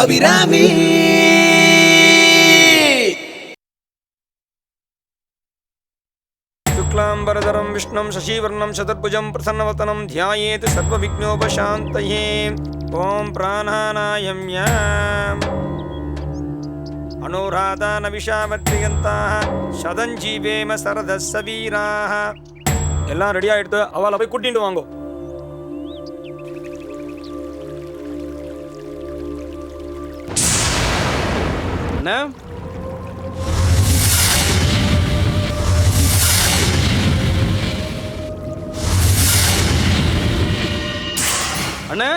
அபிராமி. शुक्लांबरधरं विष्णुं शशिवर्णं शतर्भुजं प्रसन्नवदनं ध्यायेत् सर्वविघ्नोपशान्तये. ॐ प्राणानायम्य अनुराधानविषावद्रियन्ताः शतञ्जीवेम सरदस्स वीराः. எல்லாம் ரெடி ஆயிடுத்து, அவளை போய் கூட்டிட்டு வாங்கோ. அண்ணா, அண்ணா,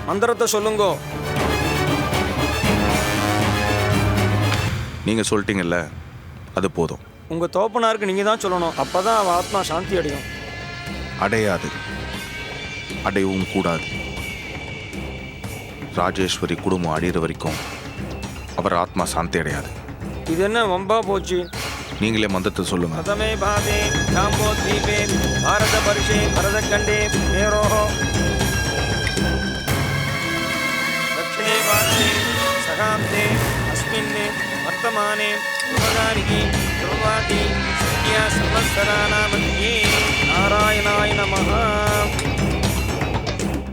மந்திரத்தை சொல்லுங்கோ. நீங்க சொல்லிட்டீங்கல்ல, அது போதும். உங்க தோப்பனாருக்கு நீங்க தான் சொல்லணும், அப்பதான் அவ ஆத்மா சாந்தி அடையும். அடையாது, அடையவும் கூடாது. ராஜேஸ்வரி குடும்பம் அடையிற வரைக்கும் அவர் ஆத்மா சாந்தி அடையாது. இது என்ன வம்பா போச்சு? நீங்களே மந்திரத்தை சொல்லுங்க. அதமே பாதே ஜாம்போத்வீபே பாரத பரிஷே பரதகண்டே மேரோஹோ தக்ஷிணே பாரதே சகாப்தே அஸ்மின் வர்த்தமானே யுவகாரிகி யுவாதி சத்யா சம்வத்சரானாமத்யே நாராயணாய நமஹ.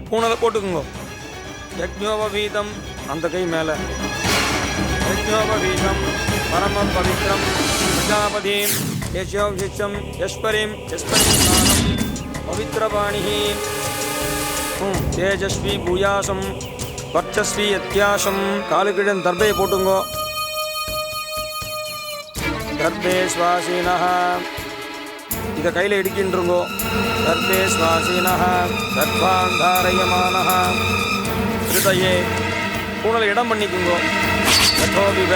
பூனலை போட்டுக்குங்கோ. யஜ்ஞோபவீதம் அந்த கை மேலே. யஜ்ஞோபவீதம் பரம பவித்ரம் பிரஜாபதிம் யசோவிச்சம் யஸ்பரிம் யஸ்பரிம் பவித்ரபாணிஹி தேஜஸ்வி பூயாசம் வர்ச்சஸ்வி அத்தியாசம். காலுக்கிடன் தர்பையை போட்டுங்கோ. தர்பே சுவாசீனஹ இதை கையில் இடிக்கின்றுங்கோ. தர்பே சுவாசீனஹ சர்வாந்தாரயமானஹ ஹிருதயே. பூனலை இடம் பண்ணிக்குங்கோ. யதோவிவ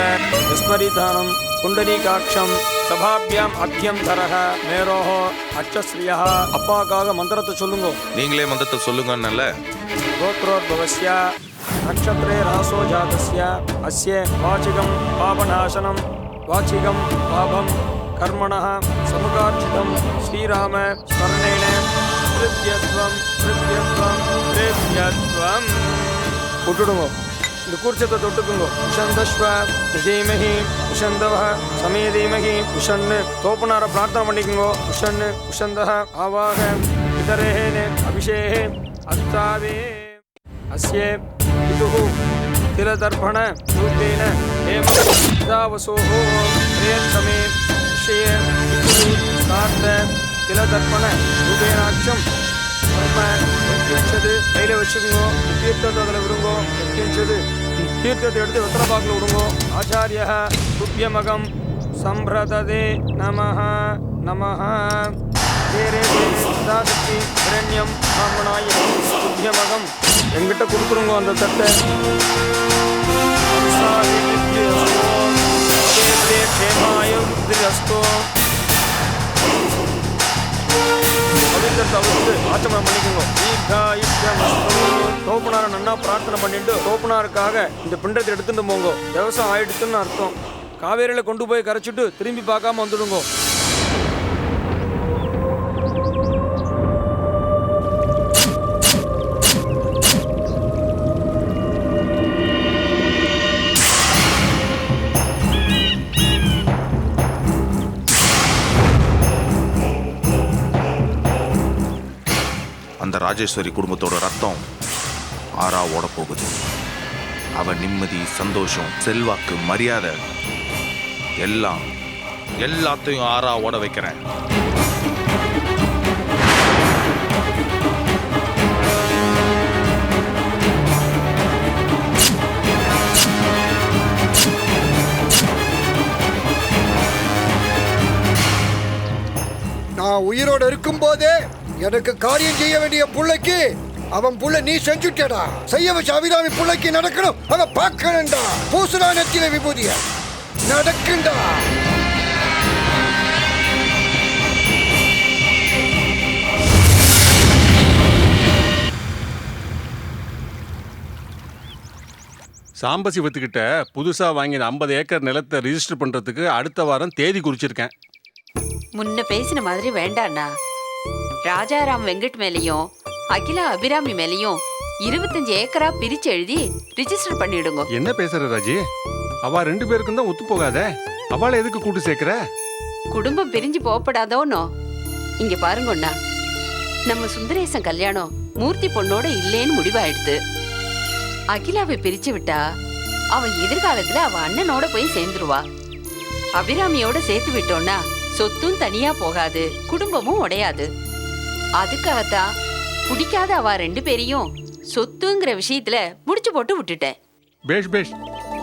விஸ்மரிதானம் குண்டலீகாட்சம் சபாபியாம் அத்தியம் தரஹ மேரோஹோ அச்சஸ்ரீயா. அப்பாக்காக மந்திரத்தை சொல்லுங்கோ. நீங்களே மந்திரத்தை சொல்லுங்கன்னல்ல. கோத்ரோத்பவஸ்ய நக்ஷத்ரே ராசோ ஜாதஸ்ய அஸ்ய வாச்சிகம் பாபநாசனம் வாச்சிகம் பாபம் கர்மணः சமுகார்ச்சிதம் ஸ்ரீராம ஸ்மரணேன ப்ரித்யத்வம் ப்ரித்யத்வம் ப்ரித்யத்வம். விட்டுடுங்கோ. இந்த கூர்ச்சத்தை தொட்டுக்குங்கோ. உஷந்தஸ்வ விஜயமகி உஷந்தவ சமேதீமகி உஷன்னு. தோப்பனார பிரார்த்தனை பண்ணிக்குங்கோ. உஷன்னு உஷந்தः ஆவாக பிதரேன அபிஷேகே அஸ்தாவே அஸ்யே பிதுः திலதர்ப்பண ரூபேன ஏமதாவசோः பிரேயத்சமே விஷயே பிதுः ஸ்தார்த்த திலதர்ப்பண ரூபேனாட்சம் நம்ம எக்கிஞ்சது கையில் வச்சுக்கோங்க. தீர்த்தத்தை அதில் விடுங்கோ. எக்கிஞ்சது தீர்த்தத்தை எடுத்து வெத்தலைப்பாக்கில் விடுங்கோ. ஆச்சாரிய துப்பியமகம் சம்பிரததே நமஹ நமஹ. தேரே சதாசக்தி பிரண்யம் பிராமணாய துப்பியமகம் எங்கிட்ட கொடுத்துருங்கோ அந்த தட்டை. க்ஷேமாய எடுத்து அவருக்கு ஆச்சமனம் பண்ணிக்கோங்க. தோப்புனார நன்னா பிரார்த்தனை பண்ணிட்டு தோப்புனாருக்காக இந்த பிண்டத்தை எடுத்துட்டு போங்க. விவசாயம் ஆயிடுச்சுன்னு அர்த்தம். காவேரியில கொண்டு போய் கரைச்சிட்டு திரும்பி பார்க்காம வந்துடுங்க. அந்த ராஜேஸ்வரி குடும்பத்தோட ரத்தம் ஆறா ஓட போகுது. அவ நிம்மதி, சந்தோஷம், செல்வாக்கு, மரியாதை எல்லாத்தையும் ஆறா ஓட வைக்கிறேன். நான் உயிரோடு இருக்கும் போதே எனக்கு காரியம் செய்ய வேண்டிய புள்ளைக்கு அவன் புள்ள நீ செஞ்சுட்டடா. செய்ய வச்ச அபிராமி புள்ளைக்கு நடக்கணும். அவன் பார்க்கணும்டா. பூசுடா நெத்தில விபூதிய நடக்குண்டா. சாம்பசிவத்துக்கிட்ட புதுசா வாங்கின 50 ஏக்கர் நிலத்தை ரிஜிஸ்டர் பண்றதுக்கு அடுத்த வாரம் தேதி குறிச்சிருக்கேன். முன்ன பேசின மாதிரி வேண்டாண்ணா. ராஜாராம் வெங்கட் மேலையும் அகிலா அபிராமி மேலையும் 25 ஏக்கரா பிரிச்சு எழுதி ரிஜிஸ்டர் பண்ணிடுங்க. என்ன பேசுற ராஜி? அவ 2 பேருக்கும் தான் ஒத்து போகாத. அவளை எதுக்கு கூட்டு சேர்க்கிற? குடும்பம் பிரிஞ்சு போகப்படாதோனோ. இங்க பாருங்கண்ணா, நம்ம சுந்தரேசன் கல்யாணம் மூர்த்தி பொண்ணோட இல்லேன்னு முடிவாயிடுது. அகிலாவை பிரிச்சு விட்டா அவன் எதிர்காலத்துல அவ அண்ணனோட போய் சேர்ந்துருவா. அபிராமியோட சேர்த்து விட்டோம்னா சொத்தும் தனியா போகாது, குடும்பமும் உடையாது. அதுக்காகத்தான் பிடிக்காத அவ 2 பேரையும் சொத்துங்கிற விஷயத்துல முடிச்சு போட்டு விட்டுட்டேன். பேஷ் பேஷ்,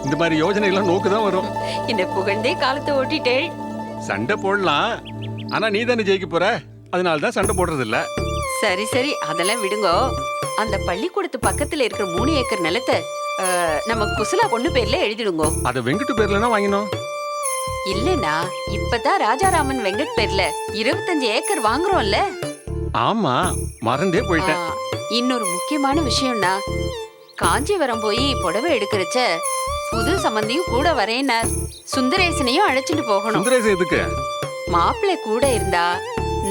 இந்த மாதிரி யோஜனை எல்லாம் நோக்குதான் வரும். இந்த புகழ்ந்தே காலத்தை ஓட்டிட்டேன். சண்டை போடலாம், ஆனா நீ தானே ஜெயிக்க போற. அதனாலதான் சண்டை போடுறது இல்ல. சரி சரி, அதெல்லாம் விடுங்கோ. அந்த பள்ளிக்கூடத்து பக்கத்துல இருக்கிற 3 ஏக்கர் நிலத்தை நம்ம குசலா பொண்ணு பேர்ல எழுதிடுங்கோ. அத வெங்கட் பேர்லனா வாங்கினோம். இல்லனா இப்பதான் ராஜாராமன் வெங்கட் பேர்ல 25 ஏக்கர் வாங்குறோம்ல. ஆமா, மறந்தே போயிட்டேன். இன்னொரு முக்கியமான விஷயம்னா, காஞ்சிபுரம் போய் புடவை எடுக்கிறச்ச புது சம்பந்தியும் கூட வரேனார். சுந்தரேசனையும் அழைச்சிட்டு போகணும். சுந்தரேசன் எதுக்கு? மாப்பிள்ளை கூட இருந்தா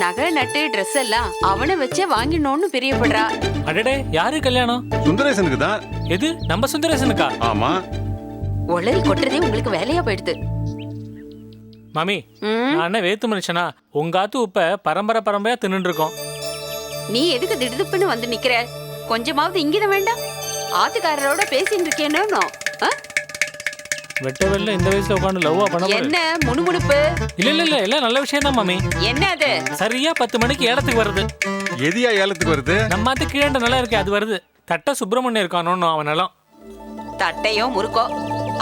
நகை நட்டு ட்ரெஸ் எல்லாம் அவனை வச்சே வாங்கினோன்னு பிரியப்படுறா. அடடே, யாரு கல்யாணம்? சுந்தரேசனுக்கு தான். எது, நம்ம சுந்தரேசனுக்கா? ஆமா. ஒளரி கொட்டுறதே உங்களுக்கு வேலையா போயிடுது. மாமி, நான் வேத்து மனுஷனா? உங்க ஆத்து உப்ப பரம்பரையா தின்னு இருக்கோம். நீ எதுக்கு திடுதுப்புன்னு வந்து நிக்கிற? கொஞ்சமாவது இங்கித வேண்டாம். ஆத்துக்காரரோட பேசிட்டு இருக்கேனோ? வெட்டவெல்ல இந்த வயசுல உட்காந்து லவ்வா பண்ண என்ன முணுமுணுப்பு? இல்ல எல்லாம் நல்ல விஷயம் தான் மாமி. என்ன அது? சரியா 10 மணிக்கு ஏலத்துக்கு வருது. எதியா ஏலத்துக்கு வருது? நம்ம ஆத்து கீழே நல்லா இருக்கு, அது வருது. தட்ட சுப்பிரமணியம் இருக்கானோ அவன் நிலம். தட்டையோ முறுக்கோ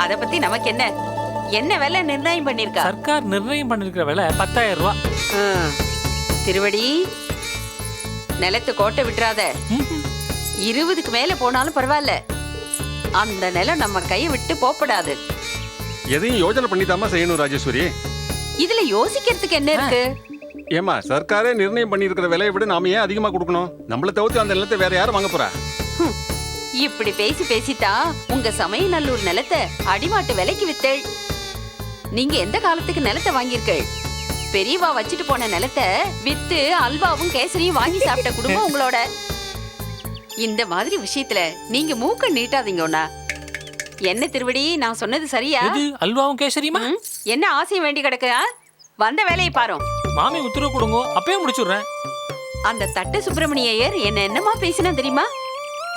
அத பத்தி நமக்கு என்ன? என்ன விலை நிர்ணயம் பண்ணிருக்கா? சர்க்கார் நிர்ணயம் பண்ணிருக்கிற விலை 10,000 ரூபாய். திருவடி, நிலத்து கோட்டை விட்டுறாத. 20க்கு மேல போனாலும் பரவாயில்ல, அந்த நிலம் நம்ம கையை விட்டு போப்படாது. எதையும் யோஜனை பண்ணிதாமா செய்யணும் ராஜேஸ்வரி. இதுல யோசிக்கிறதுக்கு என்ன இருக்கு? ஏமா, சர்க்காரே நிர்ணயம் பண்ணி இருக்கிற விலையை விட நாம ஏன் அதிகமா கொடுக்கணும்? நம்மள தவிர்த்து அந்த நிலத்தை வேற யாரும் வாங்க போறா? இப்படி பேசித்தான் உங்க சமயநல்லூர் நிலத்தை அடிமாட்டு விலைக்கு வித்தேள். நீங்க எந்த காலத்துக்கு நிலத்தை வாங்கியிருக்கள்? பெரியவா வச்சுட்டு போன நிலத்தை வித்து அல்வாவும் கேசரியும் வாங்கி சாப்பிட்ட குடும்பம் உங்களோட. இந்த மாதிரி விஷயத்துல நீங்க மூக்க நீட்டாதீங்கண்ணா. என்ன திருவடி, நான் சொன்னது சரியா? அல்வாவும் கேசரியுமா? என்ன ஆசையும் வேண்டி கிடக்கு? வந்த வேலையை பாரு. மாமி உத்தரவு கொடுங்க, அப்பயே முடிச்சுடுறேன். அந்த தட்ட சுப்பிரமணியர் என்னமா பேசினா தெரியுமா?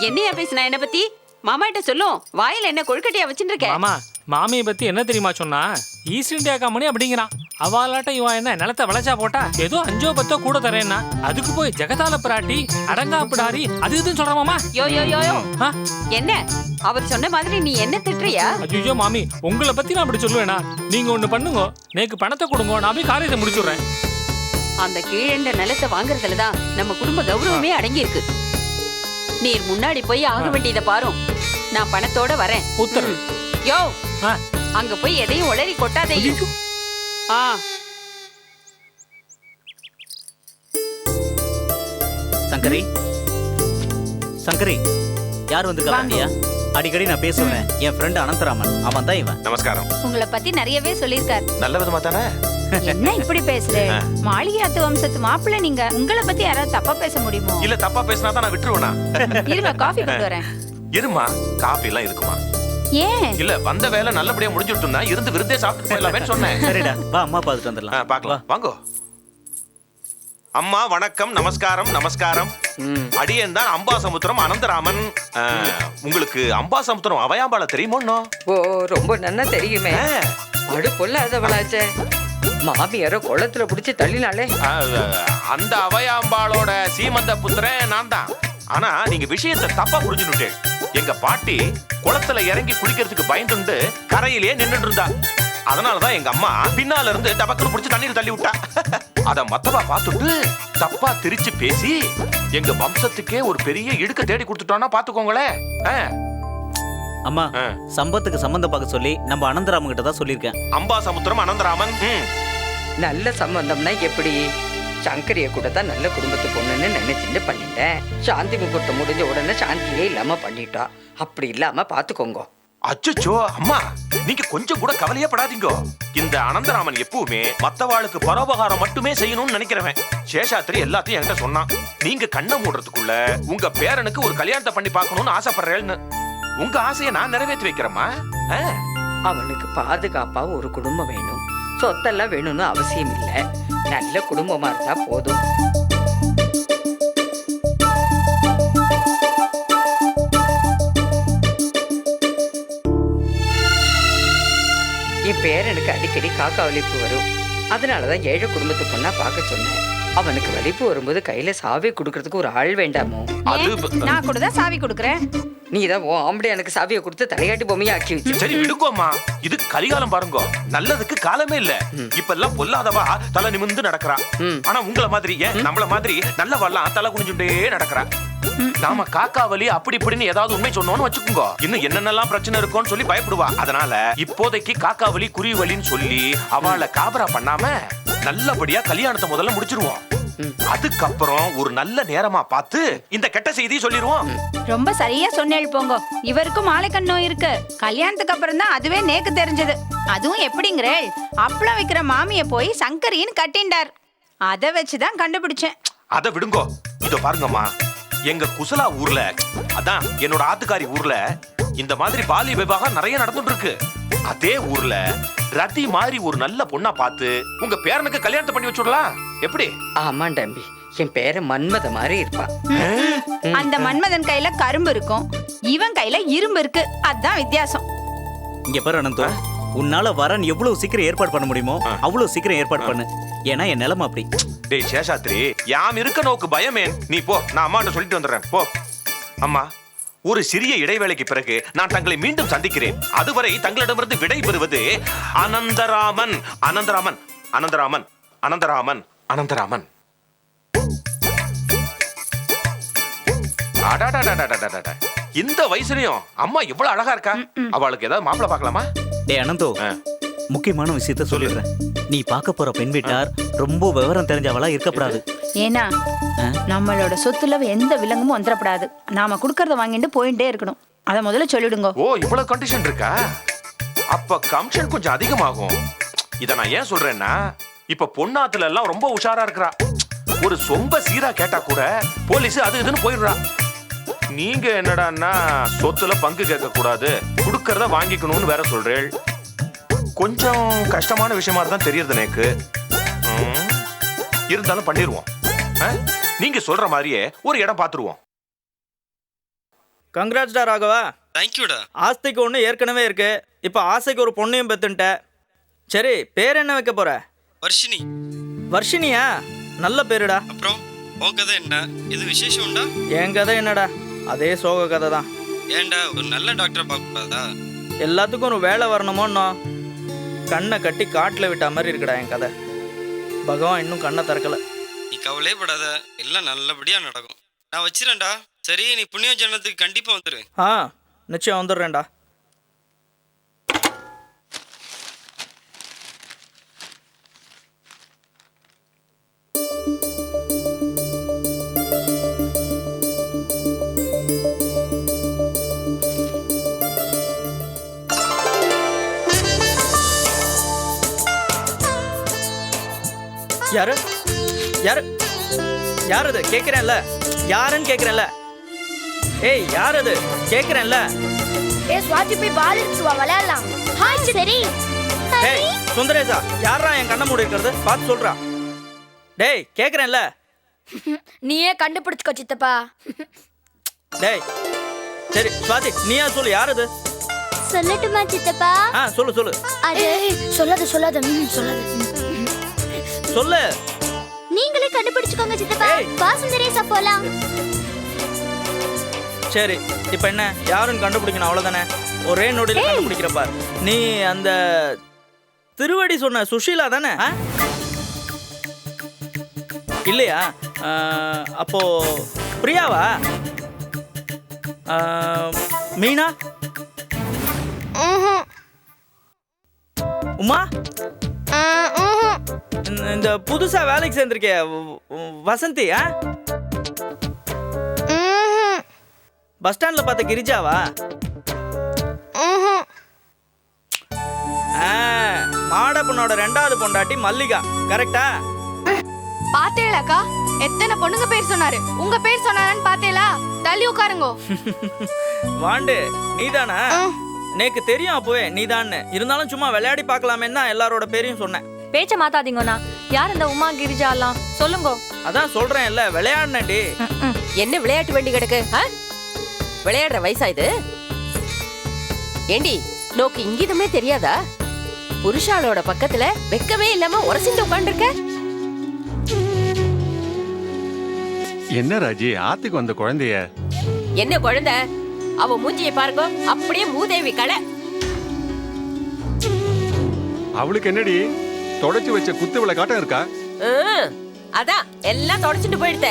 என்னையா பேசினா என்ன பத்தி? மாமா கிட்ட சொல்லும். வாயில என்ன கொழுக்கட்டையா வச்சுட்டு இருக்க? மாமா, மாமியை பத்தி என்ன தெரியுமா சொன்னா? ஈஸ்ட் இந்தியா கம்பெனி அப்படிங்கிறான். அவாலாட்ட இவன் என்ன நிலத்தை விளைச்சா போட்டா ஏதோ 5 10 கூட தரேன்னா, அதுக்கு போய் ஜெகதால பிராட்டி அடங்கா பிடாரி அது இதுன்னு சொல்ற மாமா. யோ என்ன அவர் சொன்ன மாதிரி நீ என்ன திட்டுறியா? ஐயோ மாமி, உங்களை பத்தி நான் அப்படி சொல்லுவேனா? நீங்க ஒண்ணு பண்ணுங்க, நேக்கு பணத்தை கொடுங்க, நான் போய் காரியத்தை முடிச்சுடுறேன். அந்த கீழண்ட நிலத்தை வாங்குறதுலதான் நம்ம குடும்ப கௌரவமே அடங்கி இருக்கு. நீர் முன்னாடி போய் ஆக வேண்டியதை பாரு. நான் பணத்தோட வரேன். உத்தரவு. யோ, அங்க போய் எதையும் உளறி கொட்டாதே. சங்கரி சங்கரி யார் வந்திருக்காண்டியா? அடிக்கடி நான் பேசுவேன். என் ஃப்ரெண்ட் அனந்தராமன், அவன் தான் இவன். நமஸ்காரம். உங்களை பத்தி நிறையவே சொல்லிருக்கார். நல்ல விதமா தானே? என்ன இப்படி பேசுறேன்? மாளிகையாத்து வம்சத்து மாப்பிள்ள நீங்க. உங்களை பத்தி யாராவது தப்பா பேச முடியுமோ? இல்ல தப்பா பேசினா தான் நான் விட்டுருவேனா? இருங்க, காஃபி கொண்டு வரேன். இருமா, காபி எல்லாம் இருக்குமா? ஏன்? இல்ல வந்த வேலை நல்லபடியா முடிஞ்சுட்டுனா இருந்து விருந்தே சாப்பிட்டு போயிடலாமே சொன்னேன். சரிடா, வா அம்மா பார்த்துட்டு வந்துடலாம். பார்க்கலாம், வாங்கோ. அம்மா வணக்கம், நமஸ்காரம். நமஸ்காரம். அடியேன் தான் அம்பாசமுத்திரம் அனந்தராமன். உங்களுக்கு அம்பாசமுத்திரம் அவையாம்பாள தெரியுமோ? ஓ, ரொம்ப நல்லா தெரியுமே. அடு பொல்லாதவளாச்சே. மாமியார குளத்துல புடிச்சு தள்ளினாலே. அந்த அவையாம்பாளோட சீமந்த புத்திரன் நான் தான். ஆனா நீங்க விஷயத்தை தப்பா புரிஞ்சுட்டேன். எங்க பாட்டி குளத்துல இறங்கி குளிக்கிறதுக்கு பயந்துண்டு கரையிலேயே நின்னுட்டு இருந்தா. அதனாலதான் எங்க அம்மா பின்னால இருந்து டபக்குன்னு புடிச்சு தண்ணீர் தள்ளி விட்டா. அத மத்தவா பார்த்துட்டு தப்பா திரிச்சு பேசி எங்க வம்சத்துக்கே ஒரு பெரிய இடுக்க தேடி கொடுத்துட்டோம்னா பாத்துக்கோங்களேன். அம்மா, சம்பத்துக்கு சம்பந்தம் பார்க்க சொல்லி நம்ம அனந்தராமன் கிட்ட தான் சொல்லியிருக்கேன். அம்பாசமுத்திரம் அனந்தராமன். நல்ல சம்பந்தம்னா எப்படி? சங்கரிய கூட தான் நல்ல குடும்பத்து பொண்ணுன்னு நினைச்சுட்டு பண்ணிட்டேன். சாந்தி முகூர்த்தம் முடிஞ்ச உடனே சாந்தியே இல்லாம பண்ணிட்டா. அப்படி இல்லாம பாத்துக்கோங்க. அச்சோ அம்மா, நீங்க கொஞ்சம் கூட கவலையே படாதீங்க. இந்த அனந்தராமன் எப்பவுமே மத்தவாளுக்கு பரோபகாரம் மட்டுமே செய்யணும்னு நினைக்கிறவன். சேஷாத்திரி எல்லாத்தையும் என்கிட்ட சொன்னான். நீங்க கண்ணை மூடுறதுக்குள்ள உங்க பேரனுக்கு ஒரு கல்யாணத்தை பண்ணி பார்க்கணும்னு ஆசைப்படுறேன்னு. உங்க ஆசையை நான் நிறைவேற்றி வைக்கிறேம்மா. அவனுக்கு பாதுகாப்பா ஒரு குடும்பம் வேணும். சொத்தெல்லாம் வேணும்னு அவசியம் இல்ல. நல்ல குடும்பமா இருந்தா போதும். என் பேரனுக்கு அடிக்கடி காக்கா வலிப்பு வரும். அதனாலதான் ஏழை குடும்பத்து பொண்ணா பார்க்க சொன்னேன். அவனுக்கு வலிப்பு வரும்போது கையில சாவி கொடுக்கறதுக்கு ஒரு ஆள் வேண்டாமோ? நான் கூட தான் சாவி கொடுக்கறேன். நீதான் உன் ஆம்பளை எனக்கு சாவியை கொடுத்து தலையாட்டி பொம்மையா ஆக்கி வச்சு. சரி விடுக்கோமா, இது கலிகாலம் பாருங்க. நல்லதுக்கு காலமே இல்ல. இப்ப எல்லாம் பொல்லாதவா தலை நிமிர்ந்து நடக்கிறா. ஆனா உங்கள மாதிரி நம்மள மாதிரி நல்லவெல்லாம் தலை குனிஞ்சுட்டே நடக்கிறா. நாம காக்கா வலி அப்படி இப்படின்னு ஏதாவது உண்மை சொன்னோம்னு வச்சுக்கோங்க, இன்னும் என்னென்னலாம் பிரச்சனை இருக்கும்னு சொல்லி பயப்படுவா. அதனால இப்போதைக்கு காக்கா வலி குருவி வலின்னு சொல்லி அவளை காபரா பண்ணாம நல்லபடியா கல்யாணத்தை முதல்ல முடிச்சிருவோம். அதுக்கப்புறம் ஒரு நல்ல நேரமா பார்த்து இந்த கெட்ட செய்தியை சொல்லிடுவோம். ரொம்ப சரியா சொன்னேள் போங்க. இவருக்கும் மாலைக்கண் நோய் இருக்கு. கல்யாணத்துக்கு அப்புறம் தான் அதுவே நேக்கு தெரிஞ்சது. அதுவும் எப்படிங்கிறேள், அப்பளம் வைக்கிற மாமிய போய் சங்கரின்னு கட்டிண்டார். அதை வச்சுதான் கண்டுபிடிச்சேன். அதை விடுங்கோ. இதோ பாருங்கம்மா, எங்க குசலா ஊர்ல, அதான் என்னோட ஆத்துக்காரி ஊர்ல இந்த மாதிரி பாலிய விவாகம் நிறைய நடந்துட்டு இருக்கு. அதே ஊர்ல ரதி மாதிரி ஒரு நல்ல பொண்ணா பார்த்து உங்க பேரனுக்கு கல்யாணத்தை பண்ணி வச்சுடலாம். எப்படி? ஆமா தம்பி, என் பேர மன்மத மாதிரி இருப்பான். அந்த மன்மதன் கையில கரும்பு இருக்கும், இவன் கையில இரும்பு இருக்கு. அதான் வித்தியாசம். இங்க பாரு அனந்தோ, உன்னால வரன் எவ்வளவு சீக்கிரம் ஏற்பாடு பண்ண முடியுமோ அவ்வளவு சீக்கிரம் ஏற்பாடு பண்ணு. ஏன்னா என் நிலைமை அப்படி. டேய் சேஷாத்ரி, யாம் இருக்க நோக்கு பயமே. நீ போ, நான் அம்மாட்ட சொல்லிட்டு வந்துடுறேன். போ அம்மா. ஒரு சிறிய இடைவேளைக்கு பிறகு நான் தங்களை மீண்டும் சந்திக்கிறேன். அதுவரை தங்களிடமிருந்து விடை பெறுவது அனந்தராமன். அனந்தராமன் அனந்தராமன் அனந்தராமன் அனந்தராமன். இந்த வயசுலயும் அம்மா எவ்வளவு அழகா இருக்கா. அவளுக்கு ஏதாவது மாப்பிளை பார்க்கலாமா? டேய் அனந்தோ, முக்கியமான விஷயத்த சொல்லிடுறேன். நீ பார்க்க போற பெண் வீட்டார் ரொம்ப விவரம் தெரிஞ்சவளா இருக்கப்படாது. ஏன்னா நம்மளோட சொத்துல எந்த விலங்குமும் வந்துடப்படாது. நாம குடுக்கறத வாங்கிட்டு போயிட்டே இருக்கணும். அத முதல்ல சொல்லிடுங்க. ஓ, இவ்வளவு கண்டிஷன் இருக்கா? அப்ப கமிஷன் கொஞ்சம் அதிகமாகும். இத நான் ஏன் சொல்றேன்னா, இப்ப பொன்னாத்துல எல்லாம் ரொம்ப உஷாரா இருக்கறா. ஒரு சொம்ப சீரா கேட்டா கூட போலீஸ் அது இதுன்னு போயிடுறா. நீங்க என்னடான்னா சொத்துல பங்கு கேட்க கூடாது, குடுக்கறத வாங்கிக்கணும்னு வேற சொல்றேள். கொஞ்சம் கஷ்டமான விஷயமா தான் தெரியுது எனக்கு. இருந்தாலும் பண்ணிடுவோம். நீங்க சொல்ற மாதிரியே ஒரு இடம் பாத்துருவோம். கங்க்ராட்ஸ்டா ராகவா. தேங்க்யூடா. ஆஸ்திக்கு ஒன்று ஏற்கனவே இருக்கு. இப்போ ஆசைக்கு ஒரு பொண்ணையும் பெத்துட்ட. சரி, பேர் என்ன வைக்க போற? வர்ஷினி. வர்ஷினியா? நல்ல பேருடா. அப்புறம் உன் கதை என்ன? இது விசேஷம் உண்டா? என் கதை என்னடா, அதே சோக கதை தான். ஏன்டா ஒரு நல்ல டாக்டரை பார்க்கக்கூடாதா? எல்லாத்துக்கும் ஒரு வேலை வரணுமோன்னோ. கண்ணை கட்டி காட்டில் விட்ட மாதிரி இருக்குடா என் கதை. பகவான் இன்னும் கண்ணை திறக்கல. நீ கவலையே படாத, எல்லாம் நல்லபடியாக நடக்கும். நான் வச்சிரேன்டா. சரி, நீ புண்ணிய ஜனத்துக்கு கண்டிப்பாக வந்துடு. நிச்சயம் வந்துடுறேன்டா. யாரு யாரு யார் அது கேட்குறேன்ல? யாருன்னு கேட்குறேன்ல? ஏய் யார் அது கேட்குறேன்ல? ஏய் சுவாதி போய் பால் எடுத்து வா விளையாடலாம். ஹாய் சரி. டேய் சுந்தரேசா, யாரா என் கண்ணை மூடி இருக்கிறது? பார்த்து சொல்றா. டேய் கேட்குறேன்ல? நீயே கண்டுபிடிச்சுக்கோ சித்தப்பா. டேய் சரி சுவாதி நீயா சொல்லு, யார் அது? சொல்லட்டுமா சித்தப்பா? சொல்லு சொல்லு. அது சொல்லாத சொல்லாத சொல்லாத. சொல்லு. நீங்களே கண்டுபிடிச்சுக்கோங்க சித்தப்பா. வா சுந்தரேசா போலாம். சரி இப்போ என்ன யாருன்னு கண்டுபிடிக்கணும் அவ்வளோதானே? ஒரே நொடியில் கண்டுபிடிக்கிற பார். நீ அந்த திருவடி சொன்ன சுஷீலா தானே? இல்லையா? அப்போ பிரியாவா? மீனா? உமா? இந்த புதுசா வேலைக்கு சேர்ந்திருக்கே வசந்தி? பஸ் ஸ்டாண்ட்ல பார்த்த கிரிஜாவா? மாடப்பனோட 2வது பொண்டாட்டி மல்லிகா. கரெக்டா? பாத்தேலாக்கா எத்தனை பொண்ணுங்க பேர் சொன்னாரு, உங்க பேர் சொன்னாருன்னு பாத்தேலா? தள்ளி உட்காருங்க. வாண்டு நீதானா? நேக்கு தெரியும் அப்பவே நீதான்னு. இருந்தாலும் சும்மா விளையாடி பார்க்கலாமேன்னு தான் எல்லாரோட பேரையும் சொன்னேன். பேச்ச மாத்தாதீங்கண்ணா. யார் இந்த உமா கிரிஜாலாம் சொல்லுங்க. அதான் சொல்றேன் இல்ல, விளையாடுனேன்டி. என்ன விளையாட்டு வேண்டி கிடக்கு? விளையாடுற வயசா இது? ஏண்டி நோக்கு இங்கிதமே தெரியாதா? புருஷாளோட பக்கத்துல வெக்கமே இல்லாம உரசிட்டு உட்காந்துருக்க. என்ன ராஜி, ஆத்துக்கு வந்த குழந்தைய? என்ன குழந்தை? அவ மூஞ்சியை பாருங்க, அப்படியே மூதேவி கடை. அவளுக்கு என்னடி தொடச்சு வச்ச குத்து விளக்காட்டம் இருக்கா? அதான் எல்லாம் தொடச்சிட்டு போயிடுத.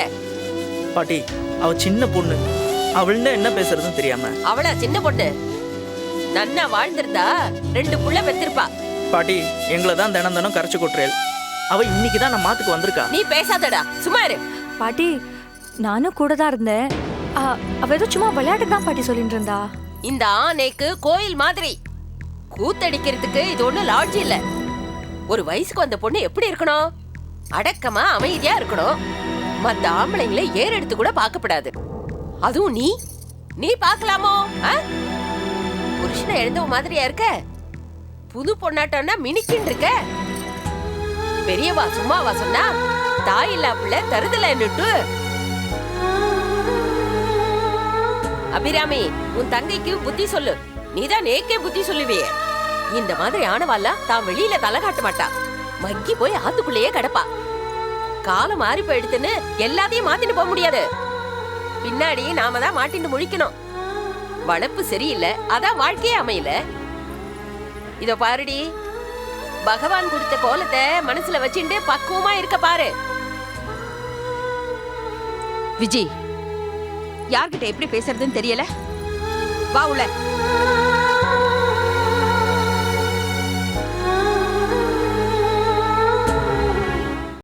பாட்டி அவ சின்ன பொண்ணு, அவள்னு என்ன பேசுறதுன்னு தெரியாம. அவளா சின்ன பொண்ணு? நன்னா வாழ்ந்திருந்தா 2 புள்ள பெத்திருப்பா. பாட்டி எங்களை தான் தினம் தினம் கரைச்சு கொட்டுறேன். அவ இன்னைக்கு தான் நம்ம மாத்துக்கு வந்திருக்கா. நீ பேசாதடா, சும்மா இரு. பாட்டி நானும் கூட தான் இருந்தேன். அவ ஏதோ சும்மா விளையாட்டு தான் பாட்டி சொல்லிட்டு இருந்தா. இந்த ஆனைக்கு கோயில் மாதிரி கூத்தடிக்கிறதுக்கு இது ஒண்ணு லாட்ஜ் இல்ல. ஒரு வயசுக்கு வந்த பொண்ணு எப்படி இருக்கணும்? அடக்கமா அமைதியா இருக்கணும். மத்த ஆம்பளைங்களை ஏறெடுத்து கூட பார்க்கப்படாது. அதுவும் நீ பார்க்கலாமோ? புருஷனை எழுந்தவ மாதிரியா இருக்க? புது பொண்ணாட்டம்னா மினிக்கின்னு இருக்க. பெரியவா சும்மாவா சொன்னா? தாய் இல்லா பிள்ளை தருதல என்னட்டு. அபிராமி, உன் தங்கைக்கு புத்தி சொல்லு. நீதான் நேக்கே புத்தி சொல்லுவியே. இந்த மாதிரி ஆனவாளா தான் வெளியில தலை காட்ட மாட்டா. மக்கி போய் ஆத்துக்குள்ளேயே கிடப்பா. காலம் மாறி போயிடுத்துன்னு எல்லாத்தையும் மாத்திட்டு போக முடியாது. பின்னாடி நாம தான் மாட்டிட்டு முழிக்கணும். வளர்ப்பு சரியில்லை, அதான் வாழ்க்கையே அமையல. இத பாருடி, பகவான் கொடுத்த கோலத்தை மனசுல வச்சுட்டு பக்குவமா இருக்க பாரு. விஜி, யார்கிட்ட எப்படி பேசுறதுன்னு தெரியல. வா உள்ள.